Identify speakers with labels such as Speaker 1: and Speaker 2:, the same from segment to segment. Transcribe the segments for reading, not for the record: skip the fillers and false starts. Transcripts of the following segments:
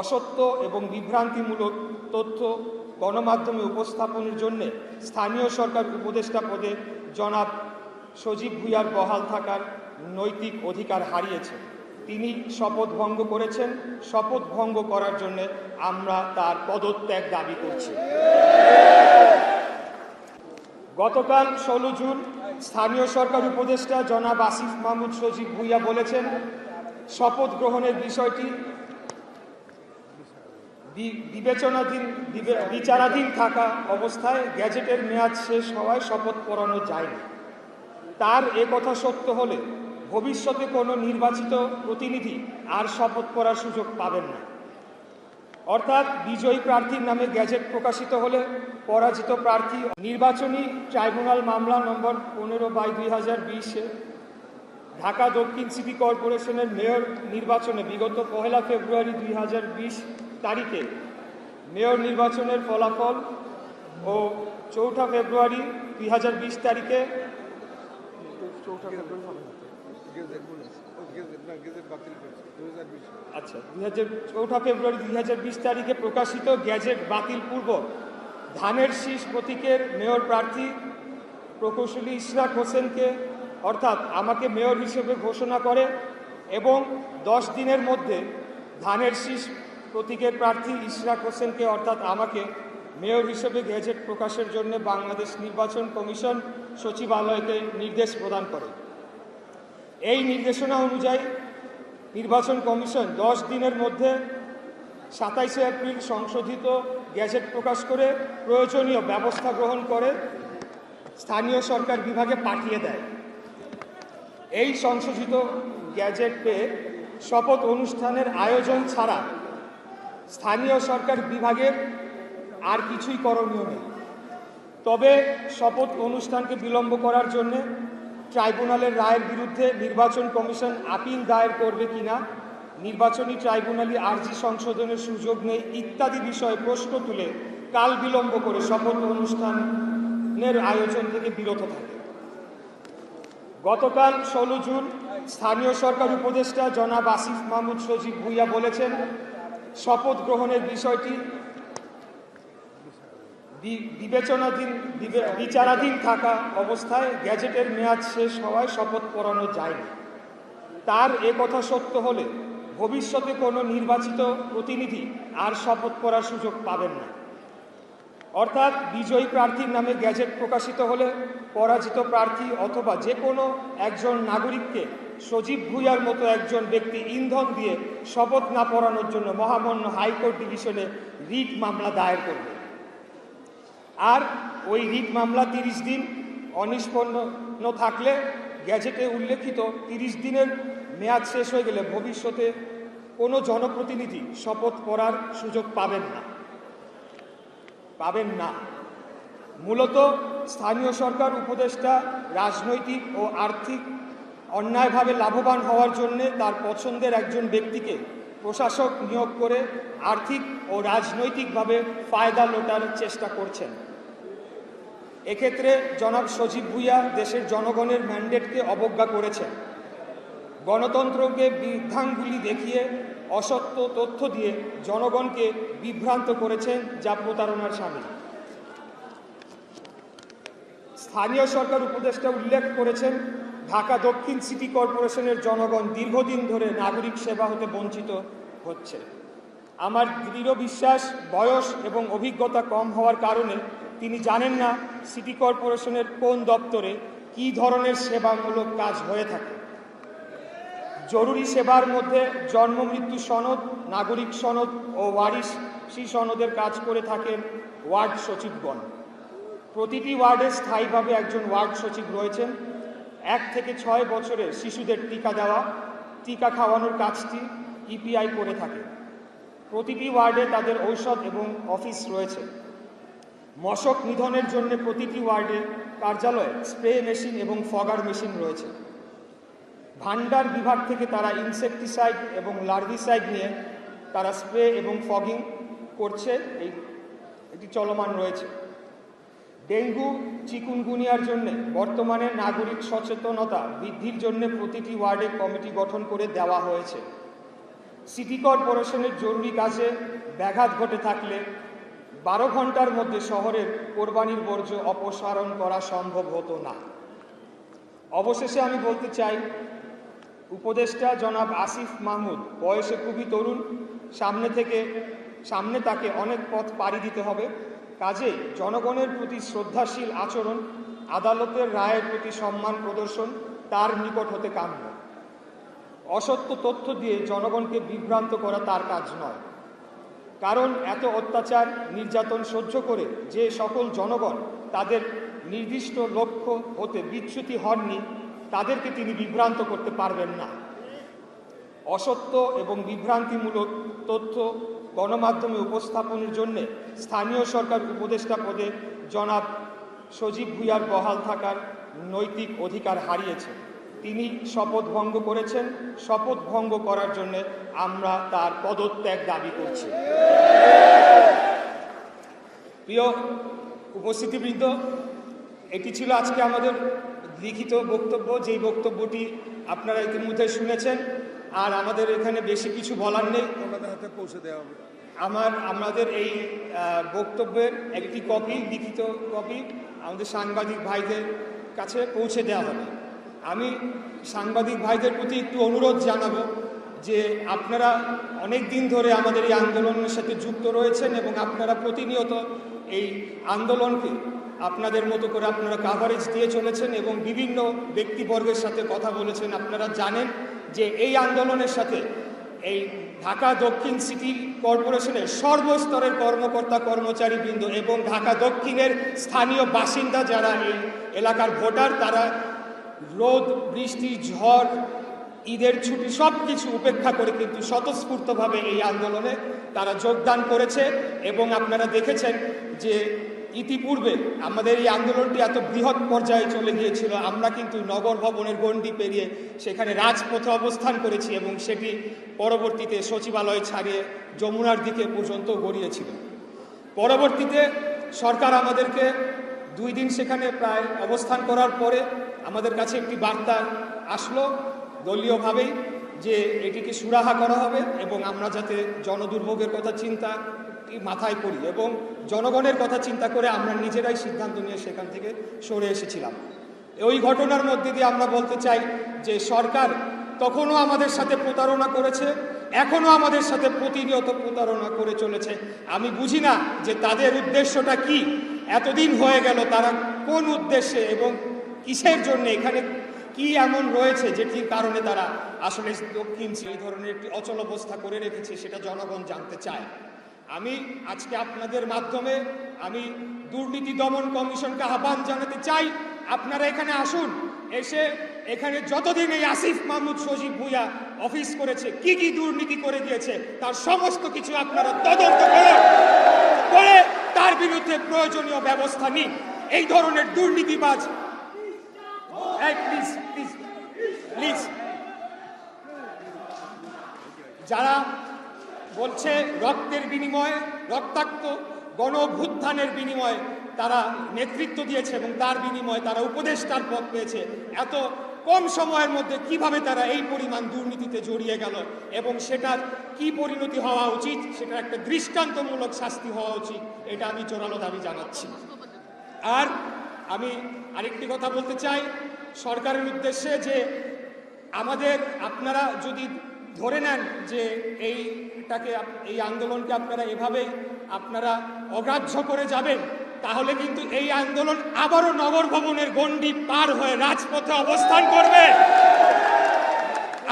Speaker 1: অসত্য এবং বিভ্রান্তিমূলক তথ্য গণমাধ্যমে উপস্থাপনের জন্য স্থানীয় সরকার উপদেষ্টা পদে জনাব সজীব ভুঁইয়ার বহাল থাকার নৈতিক অধিকার হারিয়েছেন। তিনি শপথ ভঙ্গ করেছেন। শপথ ভঙ্গ করার জন্য আমরা তার পদত্যাগ দাবি করছি। গতকাল 16 জুন স্থানীয় সরকার উপদেষ্টা জনাব আসিফ মাহমুদ সজীব ভুঁইয়া বলেছেন, শপথ গ্রহণের বিষয়টি বিচারাধীন থাকা অবস্থায় গ্যাজেটের মেয়াদ শেষ হওয়ায় শপথ পড়ানো যায়নি। তার এ কথা সত্য হলে ভবিষ্যতে কোনো নির্বাচিত প্রতিনিধি আর শপথ পড়ার সুযোগ পাবেন না। অর্থাৎ বিজয়ী প্রার্থীর নামে গ্যাজেট প্রকাশিত হলে পরাজিত প্রার্থী নির্বাচনী ট্রাইব্যুনাল মামলা নম্বর 15/2020 ঢাকা দক্ষিণ সিটি কর্পোরেশনের মেয়র নির্বাচনে বিগত 1 ফেব্রুয়ারি 2020 তারিখে মেয়র নির্বাচনের ফলাফল ও 4 ফেব্রুয়ারি 2020 তারিখে আচ্ছা 4 ফেব্রুয়ারি 2020 তারিখে প্রকাশিত গ্যাজেট বাতিল পূর্বক ধানের শীষ প্রতীকের মেয়র প্রার্থী প্রকৌশলী ইশরাক হোসেনকে অর্থাৎ আমাকে মেয়র হিসেবে ঘোষণা করে এবং 10 দিনের মধ্যে ধানের শীষ প্রতীকের প্রার্থী ইশরাক হোসেনকে অর্থাৎ আমাকে মেয়র হিসেবে গ্যাজেট প্রকাশের জন্য বাংলাদেশ নির্বাচন কমিশন সচিবালয়কে নির্দেশ প্রদান করে। এই নির্দেশনা অনুযায়ী নির্বাচন কমিশন 10 দিনের মধ্যে 27 এপ্রিল সংশোধিত গ্যাজেট প্রকাশ করে প্রয়োজনীয় ব্যবস্থা গ্রহণ করে স্থানীয় সরকার বিভাগে পাঠিয়ে দেয়। এই সংশোধিত গ্যাজেট পেয়ে শপথ অনুষ্ঠানের আয়োজন ছাড়া স্থানীয় সরকার বিভাগের আর কিছুই করণীয় নেই। তবে শপথ অনুষ্ঠানকে বিলম্ব করার জন্য ট্রাইব্যুনালের রায়ের বিরুদ্ধে নির্বাচন কমিশন আপিল দায়ের করবে কিনা, নির্বাচনী ট্রাইব্যুনালে আর্জি সংশোধনের সুযোগ নেই ইত্যাদি বিষয়ে প্রশ্ন তুলে কাল বিলম্ব করে শপথ অনুষ্ঠানের আয়োজন থেকে বিরত থাকে। গতকাল 16 জুন স্থানীয় সরকার উপদেষ্টা জনাব আসিফ মাহমুদ সজীব ভুঁইয়া বলেছেন, শপথ গ্রহণের বিষয়টি বিচারাধীন থাকা অবস্থায় গ্যাজেটের মেয়াদ শেষ হওয়ায় শপথ পড়ানো যায়নি। তার এ কথা সত্য হলে ভবিষ্যতে কোনো নির্বাচিত প্রতিনিধি আর শপথ পড়ার সুযোগ পাবেন না। অর্থাৎ বিজয়ী প্রার্থীর নামে গ্যাজেট প্রকাশিত হলে পরাজিত প্রার্থী অথবা যে কোনো একজন নাগরিককে সজীব ভুঁইয়ার মতো একজন ব্যক্তি ইন্ধন দিয়ে শপথ না পড়ানোর জন্য মহামান্য হাইকোর্ট ডিভিশনে রিট মামলা দায়ের করবে। আর ওই রিট মামলা 30 দিন অনিষ্পন্ন থাকলে গ্যাজেটে উল্লেখিত 30 দিনের মেয়াদ শেষ হয়ে গেলে ভবিষ্যতে কোনো জনপ্রতিনিধি শপথ পড়ার সুযোগ পাবেন না। মূলত স্থানীয় সরকার উপদেষ্টা রাজনৈতিক ও আর্থিক অন্যায়ভাবে লাভবান হওয়ার জন্য তার পছন্দের একজন ব্যক্তিকে প্রশাসক নিয়োগ করে আর্থিক ও রাজনৈতিকভাবে ফায়দা লোটার চেষ্টা করছেন। এক্ষেত্রে জনাব সজীব ভুঁইয়া দেশের জনগণের ম্যান্ডেটকে অবজ্ঞা করেছেন। গণতন্ত্রকে বৃদ্ধাঙ্গুলি দেখিয়ে অসত্য তথ্য দিয়ে জনগণকে বিভ্রান্ত করেছেন, যা প্রতারণার শামিল। স্থানীয় সরকার উপদেষ্টা উল্লেখ করেছেন, ঢাকা দক্ষিণ সিটি কর্পোরেশনের জনগণ দীর্ঘদিন ধরে নাগরিক সেবা হতে বঞ্চিত হচ্ছে। আমার দৃঢ় বিশ্বাস বয়স এবং অভিজ্ঞতা কম হওয়ার কারণে তিনি জানেন না সিটি কর্পোরেশনের কোন দপ্তরে কী ধরনের সেবামূলক কাজ হয়ে থাকে। জরুরি সেবার মধ্যে জন্ম মৃত্যু সনদ, নাগরিক সনদ ও ওয়ারিশি সনদের কাজ করে থাকেন ওয়ার্ড সচিবগণ। প্রতিটি ওয়ার্ডে স্থায়ীভাবে একজন ওয়ার্ড সচিব রয়েছেন। 1 থেকে 6 বছরের শিশুদের টিকা খাওয়ানোর কাজটি ইপিআই করে থাকে। প্রতিটি ওয়ার্ডে তাদের ঔষধ এবং অফিস রয়েছে। মশক নিধনের জন্য প্রতিটি ওয়ার্ডে কার্যালয়ে স্প্রে মেশিন এবং ফগার মেশিন রয়েছে। ভান্ডার বিভাগ থেকে তারা ইনসেকটিসাইড এবং লার্ভিসাইড নিয়ে তারা স্প্রে এবং ফগিং করছে, এটি চলমান রয়েছে। ডেঙ্গু চিকুনগুনিয়ার জন্য বর্তমানে নাগরিক সচেতনতা বৃদ্ধির জন্য প্রতিটি ওয়ার্ডে কমিটি গঠন করে দেওয়া হয়েছে। সিটি কর্পোরেশনের জরুরি কাজে ব্যাঘাত ঘটে থাকলে 12 ঘন্টার মধ্যে শহরের কোরবানির বর্জ্য অপসারণ করা সম্ভব হতো না। অবশেষে আমি বলতে চাই, উপদেষ্টা জনাব আসিফ মাহমুদ বয়সে খুবই তরুণ, সামনে তাকে অনেক পথ পাড়ি দিতে হবে। কাজেই জনগণের প্রতি শ্রদ্ধাশীল আচরণ, আদালতের রায়ের প্রতি সম্মান প্রদর্শন তার নিকট হতে কাম্য। অসত্য তথ্য দিয়ে জনগণকে বিভ্রান্ত করা তার কাজ নয়। কারণ এত অত্যাচার নির্যাতন সহ্য করে যে সকল জনগণ তাদের নির্দিষ্ট লক্ষ্য হতে বিচ্যুতি হননি, তাদেরকে তিনি বিভ্রান্ত করতে পারবেন না। অসত্য এবং বিভ্রান্তিমূলক তথ্য গণমাধ্যমে উপস্থাপনের জন্যে স্থানীয় সরকার উপদেষ্টা পদে জনাব সজীব ভুঁইয়ার বহাল থাকার নৈতিক অধিকার হারিয়েছেন। তিনি শপথ ভঙ্গ করেছেন। শপথ ভঙ্গ করার জন্য আমরা তার পদত্যাগ দাবি করছি। প্রিয় উপস্থিতিবৃন্দ, এটি ছিল আজকে আমাদের লিখিত বক্তব্য, যেই বক্তব্যটি আপনারা ইতিমধ্যে শুনেছেন। আর আমাদের এখানে বেশি কিছু বলার নেই।
Speaker 2: ওনাদের হাতে পৌঁছে দেওয়া হবে।
Speaker 1: আমাদের এই বক্তব্যের একটি কপি, লিখিত কপি আমাদের সাংবাদিক ভাইদের কাছে পৌঁছে দেওয়া হবে। আমি সাংবাদিক ভাইদের প্রতি একটু অনুরোধ জানাবো যে আপনারা অনেক দিন ধরে আমাদের এই আন্দোলনের সাথে যুক্ত রয়েছেন এবং আপনারা প্রতিনিয়ত এই আন্দোলনকে আপনাদের মতো করে আপনারা কাভারেজ দিয়ে চলেছেন এবং বিভিন্ন ব্যক্তিবর্গের সাথে কথা বলেছেন। আপনারা জানেন যে এই আন্দোলনের সাথে এই ঢাকা দক্ষিণ সিটি কর্পোরেশনের সর্বস্তরের কর্মকর্তা কর্মচারীবৃন্দ এবং ঢাকা দক্ষিণের স্থানীয় বাসিন্দা যারা এই এলাকার ভোটার, তারা রোদ, বৃষ্টি, ঝড়, ঈদের ছুটি সব কিছু উপেক্ষা করে কিন্তু স্বতঃস্ফূর্তভাবে এই আন্দোলনে তারা যোগদান করেছে। এবং আপনারা দেখেছেন যে ইতিপূর্বে আমাদের এই আন্দোলনটি এত বৃহৎ পর্যায়ে চলে গিয়েছিল, আমরা কিন্তু নগর ভবনের গণ্ডি পেরিয়ে সেখানে রাজপথে অবস্থান করেছি এবং সেটি পরবর্তীতে সচিবালয় ছাড়িয়ে যমুনার দিকে পর্যন্ত গড়িয়েছিল। পরবর্তীতে সরকার আমাদেরকে 2 দিন সেখানে প্রায় অবস্থান করার পরে আমাদের কাছে একটি বার্তা আসলো দলীয়ভাবেই যে এটিকে সুরাহা করা হবে এবং আমরা যাতে জনদুর্ভোগের কথা চিন্তা মাথায় করি এবং জনগণের কথা চিন্তা করে আমরা নিজেরাই সিদ্ধান্ত নিয়ে সেখান থেকে সরে এসেছিলাম। ওই ঘটনার মধ্যে দিয়ে আমরা বলতে চাই যে সরকার তখনও আমাদের সাথে প্রতারণা করেছে, এখনও আমাদের সাথে প্রতিনিয়ত প্রতারণা করে চলেছে। আমি বুঝি না যে তাদের উদ্দেশ্যটা কি। এতদিন হয়ে গেল, তারা কোন উদ্দেশ্যে এবং কিসের জন্য, এখানে কি এমন রয়েছে যেটির কারণে তারা আসলে দক্ষিণ এই ধরনের একটি অচল অবস্থা করে রেখেছে, সেটা জনগণ জানতে চায়। আমি আজকে আপনাদের মাধ্যমে আমি দুর্নীতি দমন কমিশনকে আহ্বান জানাতে চাই, আপনারা এখানে আসুন। এসে এখানে যতদিন এই আসিফ মাহমুদ সজীব ভুঁইয়া অফিস করেছে, কি কি দুর্নীতি করে গিয়েছে তার সমস্ত কিছু আপনারা তদন্ত করে তার বিরুদ্ধে প্রয়োজনীয় ব্যবস্থা নিন। এই ধরনের দুর্নীতিবাজ প্লিজ যারা বলছে রক্তের বিনিময়ে, রক্তাক্ত গণ অভ্যুত্থানের বিনিময়ে তারা নেতৃত্ব দিয়েছে এবং তার বিনিময়ে তারা উপদেষ্টার পদ পেয়েছে, এত কম সময়ের মধ্যে কিভাবে তারা এই পরিমাণ দুর্নীতিতে জড়িয়ে গেল এবং সেটার কি পরিণতি হওয়া উচিত, সেটা একটা দৃষ্টান্তমূলক শাস্তি হওয়া উচিত, এটা আমি জোরালো দাবি জানাচ্ছি। আর আমি আরেকটি কথা বলতে চাই সরকারের উদ্দেশ্যে যে আপনারা যদি ধরে নেন যে এই আন্দোলনকে আপনারা এভাবে অগ্রাহ্য করে যাবেন, তাহলে কিন্তু এই আন্দোলন আবারও নগর ভবনের গণ্ডি পার হয়ে রাজপথে অবস্থান করবে।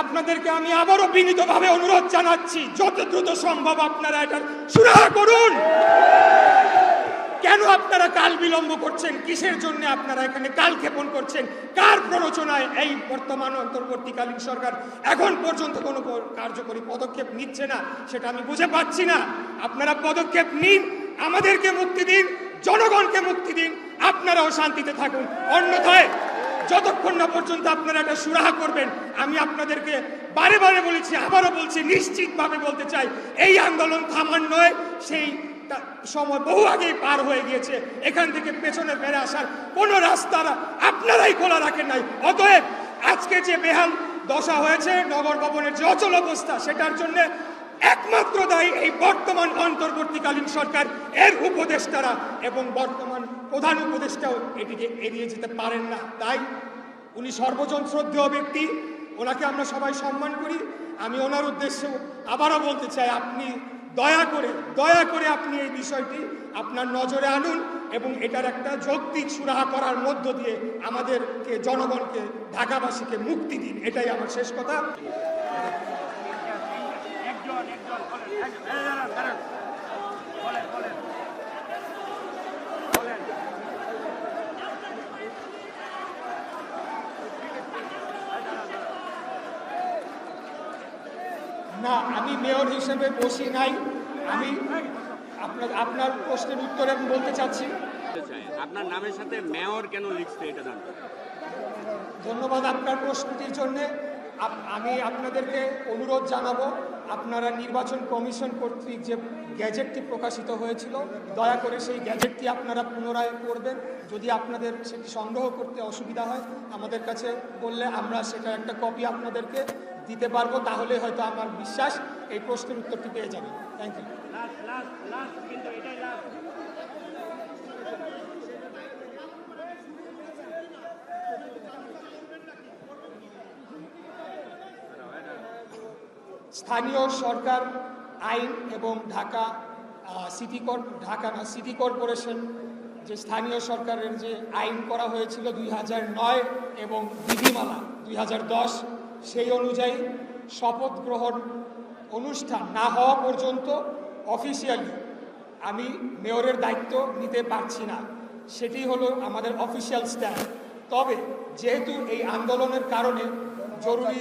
Speaker 1: আপনাদেরকে আমি আবারও বিনীতভাবে অনুরোধ জানাচ্ছি, যত দ্রুত সম্ভব আপনারা এটা সুরাহা করুন। কেন আপনারা কাল বিলম্ব করছেন? কিসের জন্য আপনারা এখানে কালক্ষেপণ করছেন? কার প্ররোচনায় এই বর্তমান অন্তর্বর্তীকালীন সরকার এখন পর্যন্ত কোনো কার্যকরী পদক্ষেপ নিচ্ছে না, সেটা আমি বুঝে পাচ্ছি না। আপনারা পদক্ষেপ নিন, আমাদেরকে মুক্তি দিন, জনগণকে মুক্তি দিন, আপনারাও শান্তিতে থাকুন। অন্যথায় যতক্ষণ না পর্যন্ত আপনারা এটা সুরাহা করবেন, আমি আপনাদেরকে বারে বারে বলেছি, আবারও বলছি, নিশ্চিতভাবে বলতে চাই, এই আন্দোলন থামার নয়, সেই সময় বহু আগেই পার হয়ে গিয়েছে। এখান থেকে পেছনে ফিরে আসার কোনো রাস্তা আপনারাই খোলা রাখেন নাই। অতএব আজকে যে বেহাল দশা হয়েছে, নগর ভবনের যে অচল অবস্থা, সেটার জন্য একমাত্র দায়ী এই বর্তমান অন্তর্বর্তীকালীন সরকার, এর উপদেষ্টারা এবং বর্তমান প্রধান উপদেষ্টাও এটিকে এড়িয়ে যেতে পারেন না। তাই উনি সর্বজন শ্রদ্ধেয় ব্যক্তি, ওনাকে আমরা সবাই সম্মান করি। আমি ওনার উদ্দেশ্যে আবারও বলতে চাই, আপনি দয়া করে আপনি এই বিষয়টি আপনার নজরে আনুন এবং এটার একটা যৌক্তিক সুরাহা করার মধ্য দিয়ে আমাদেরকে, জনগণকে, ঢাকাবাসীকে মুক্তি দিন। এটাই আমার শেষ কথা। না, আমি মেয়র হিসেবে বসি নাই। আমি আপনার প্রশ্নের উত্তরে আমি বলতে চাচ্ছি,
Speaker 2: আপনার নামের সাথে মেয়র কেন লিখছে এটা জানতে।
Speaker 1: ধন্যবাদ আপনার প্রশ্নটির জন্য। আমি আপনাদেরকে অনুরোধ জানাবো, আপনারা নির্বাচন কমিশন কর্তৃক যে গ্যাজেটটি প্রকাশিত হয়েছিল, দয়া করে সেই গ্যাজেটটি আপনারা পুনরায় করবেন। যদি আপনাদের সেটি সংগ্রহ করতে অসুবিধা হয়, আমাদের কাছে বললে আমরা সেটা একটা কপি আপনাদেরকে দিতে পারবো। তাহলে হয়তো আমার বিশ্বাস এই প্রশ্নের উত্তরটি পেয়ে যাবেন। Thank you. স্থানীয় সরকার আইন এবং ঢাকা সিটি কর্পোরেশন যে স্থানীয় সরকারের যে আইন করা হয়েছিল 2009 এবং বিধিমালা 2010, সেই অনুযায়ী শপথ গ্রহণ অনুষ্ঠান না হওয়া পর্যন্ত অফিসিয়ালি আমি মেয়রের দায়িত্ব নিতে পারছি না। সেটি হলো আমাদের অফিসিয়াল স্ট্যান্ড। তবে যেহেতু এই আন্দোলনের কারণে জরুরি,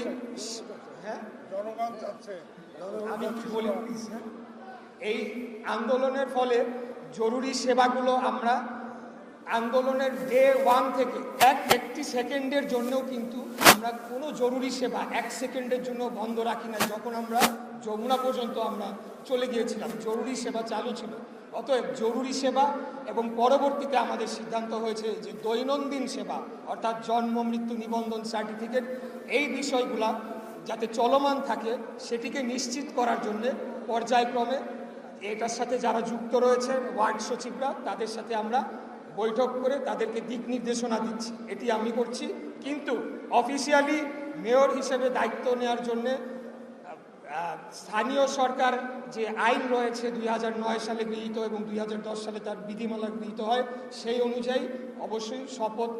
Speaker 1: হ্যাঁ আমি কি বলি, এই আন্দোলনের ফলে জরুরি সেবাগুলো আমরা আন্দোলনের ডে 1 থেকে একটি সেকেন্ডের জন্যও কিন্তু আমরা কোনো জরুরি সেবা 1 সেকেন্ডের জন্য বন্ধ রাখি না। যখন আমরা যমুনা পর্যন্ত আমরা চলে গিয়েছিলাম, জরুরি সেবা চালু ছিল। অতএব জরুরি সেবা এবং পরবর্তীতে আমাদের সিদ্ধান্ত হয়েছে যে দৈনন্দিন সেবা, অর্থাৎ জন্ম মৃত্যু নিবন্ধন সার্টিফিকেট, এই বিষয়গুলা যাতে চলমান থাকে সেটিকে নিশ্চিত করার জন্যে পর্যায়ক্রমে এটার সাথে যারা যুক্ত রয়েছে ওয়ার্ড সচিবরা, তাদের সাথে আমরা বৈঠক করে তাদেরকে দিক নির্দেশনা দিচ্ছি। এটি আমি করছি। কিন্তু অফিসিয়ালি মেয়র হিসেবে দায়িত্ব নেওয়ার জন্যে স্থানীয় সরকার যে আইন রয়েছে 2009 সালে গৃহীত এবং 2010 সালে তার বিধিমালা গৃহীত হয়, সেই অনুযায়ী অবশ্যই শপথ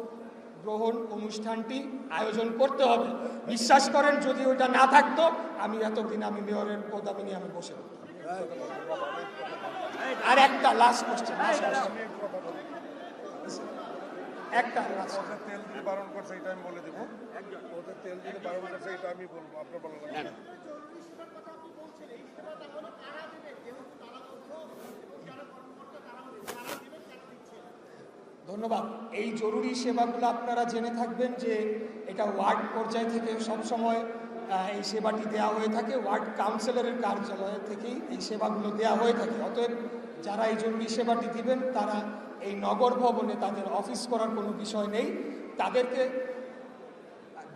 Speaker 1: গ্রহণ অনুষ্ঠানটি আয়োজন করতে হবে। বিশ্বাস করেন, যদি ওইটা না থাকতো আমি এতদিন মেয়রের পদবি নিয়ে আমি বসে থাকতাম। আর একটা লাস্ট কোশ্চেন, একটা
Speaker 3: তেল দিতে বারণ করছে, এটা আমি বলে দেবো। ওদের তেল দিতে বারণ করছে, এটা আমি বলবো, আপনার বলা লাগবে না।
Speaker 1: ধন্যবাদ। এই জরুরি সেবাগুলো আপনারা জেনে থাকবেন যে এটা ওয়ার্ড পর্যায় থেকে সবসময় এই সেবাটি দেওয়া হয়ে থাকে। ওয়ার্ড কাউন্সিলরের কার্যালয় থেকেই এই সেবাগুলো দেওয়া হয়ে থাকে। অতএব যারা এই জরুরি সেবাটি দিবেন তারা এই নগর ভবনে তাদের অফিস করার কোনো বিষয় নেই। তাদেরকে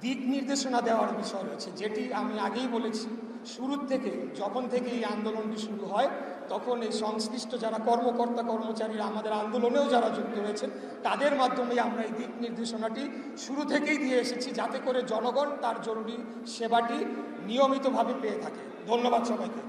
Speaker 1: দিক নির্দেশনা দেওয়ার বিষয় রয়েছে, যেটি আমি আগেই বলেছি। শুরুর থেকে, যখন থেকে এই আন্দোলনটি শুরু হয়, তখন এই সংশ্লিষ্ট যারা কর্মকর্তা কর্মচারীরা আমাদের আন্দোলনেও যারা যুক্ত রয়েছেন, তাদের মাধ্যমে আমরা এই দিক নির্দেশনাটি শুরু থেকেই দিয়ে এসেছি, যাতে করে জনগণ তার জরুরি সেবাটি নিয়মিতভাবে পেয়ে থাকে। ধন্যবাদ সবাইকে।